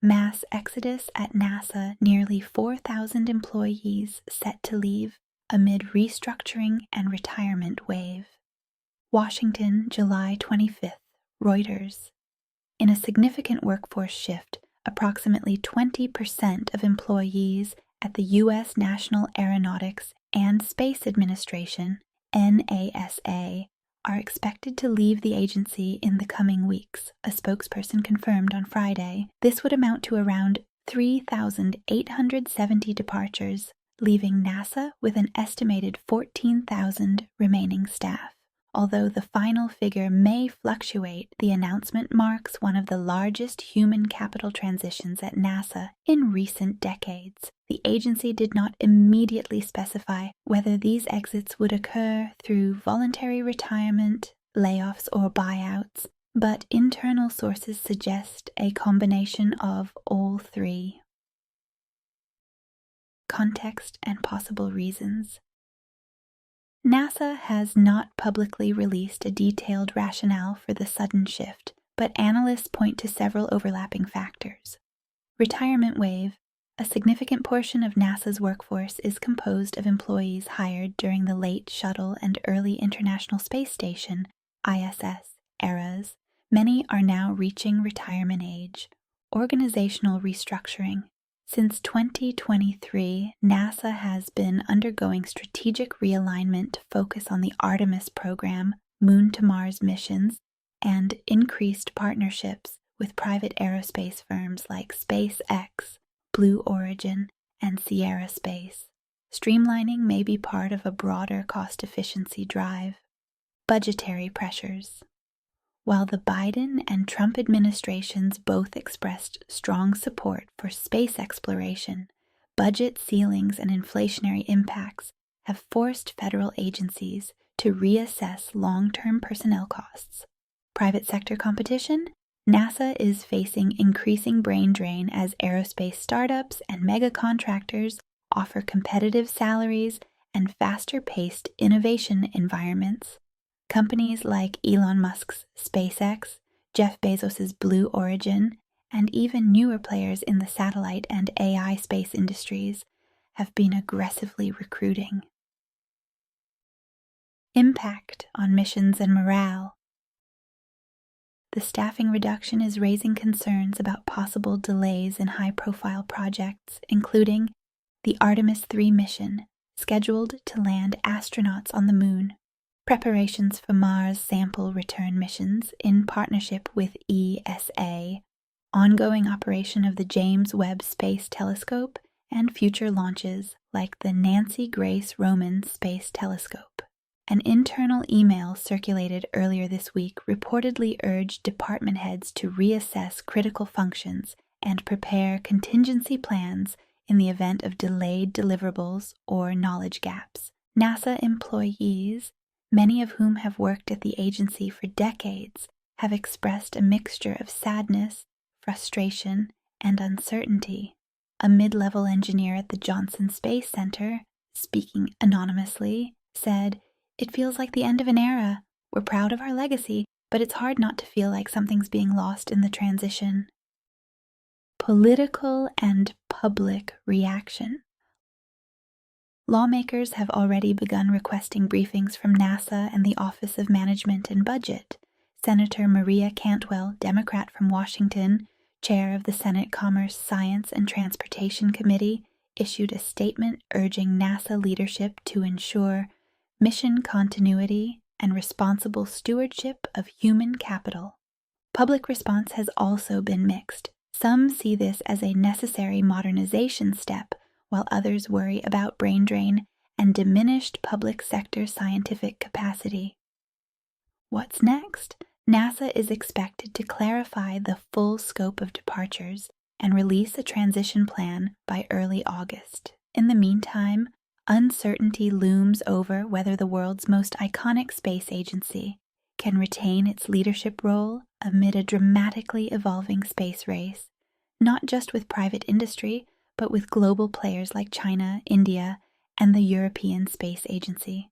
Mass exodus at NASA, nearly 4,000 employees set to leave amid restructuring and retirement wave. Washington, July 25th, Reuters. In a significant workforce shift, approximately 20% of employees at the U.S. National Aeronautics and Space Administration, NASA, are expected to leave the agency in the coming weeks, a spokesperson confirmed on Friday. This would amount to around 3,870 departures, leaving NASA with an estimated 14,000 remaining staff. Although the final figure may fluctuate, the announcement marks one of the largest human capital transitions at NASA in recent decades. The agency did not immediately specify whether these exits would occur through voluntary retirement, layoffs, or buyouts, but internal sources suggest a combination of all three. Context and possible reasons. NASA has not publicly released a detailed rationale for the sudden shift, but analysts point to several overlapping factors. Retirement wave. A significant portion of NASA's workforce is composed of employees hired during the late Shuttle and early International Space Station (ISS) eras. Many are now reaching retirement age. Organizational restructuring. Since 2023, NASA has been undergoing strategic realignment to focus on the Artemis program, Moon-to-Mars missions, and increased partnerships with private aerospace firms like SpaceX, Blue Origin, and Sierra Space. Streamlining may be part of a broader cost efficiency drive. Budgetary pressures. While the Biden and Trump administrations both expressed strong support for space exploration, budget ceilings and inflationary impacts have forced federal agencies to reassess long-term personnel costs. Private sector competition? NASA is facing increasing brain drain as aerospace startups and mega contractors offer competitive salaries and faster-paced innovation environments. Companies like Elon Musk's SpaceX, Jeff Bezos's Blue Origin, and even newer players in the satellite and AI space industries have been aggressively recruiting. Impact on missions and morale. The staffing reduction is raising concerns about possible delays in high-profile projects, including the Artemis 3 mission, scheduled to land astronauts on the Moon, preparations for Mars sample return missions in partnership with ESA, ongoing operation of the James Webb Space Telescope, and future launches like the Nancy Grace Roman Space Telescope. An internal email circulated earlier this week reportedly urged department heads to reassess critical functions and prepare contingency plans in the event of delayed deliverables or knowledge gaps. NASA employees, many of whom have worked at the agency for decades, have expressed a mixture of sadness, frustration, and uncertainty. A mid-level engineer at the Johnson Space Center, speaking anonymously, said, "It feels like the end of an era. We're proud of our legacy, but it's hard not to feel like something's being lost in the transition." Political and public reaction. Lawmakers have already begun requesting briefings from NASA and the Office of Management and Budget. Senator Maria Cantwell, Democrat from Washington, chair of the Senate Commerce, Science, and Transportation Committee, issued a statement urging NASA leadership to ensure mission continuity and responsible stewardship of human capital. Public response has also been mixed. Some see this as a necessary modernization step, while others worry about brain drain and diminished public sector scientific capacity. What's next? NASA is expected to clarify the full scope of departures and release a transition plan by early August. In the meantime, uncertainty looms over whether the world's most iconic space agency can retain its leadership role amid a dramatically evolving space race, not just with private industry, but with global players like China, India, and the European Space Agency.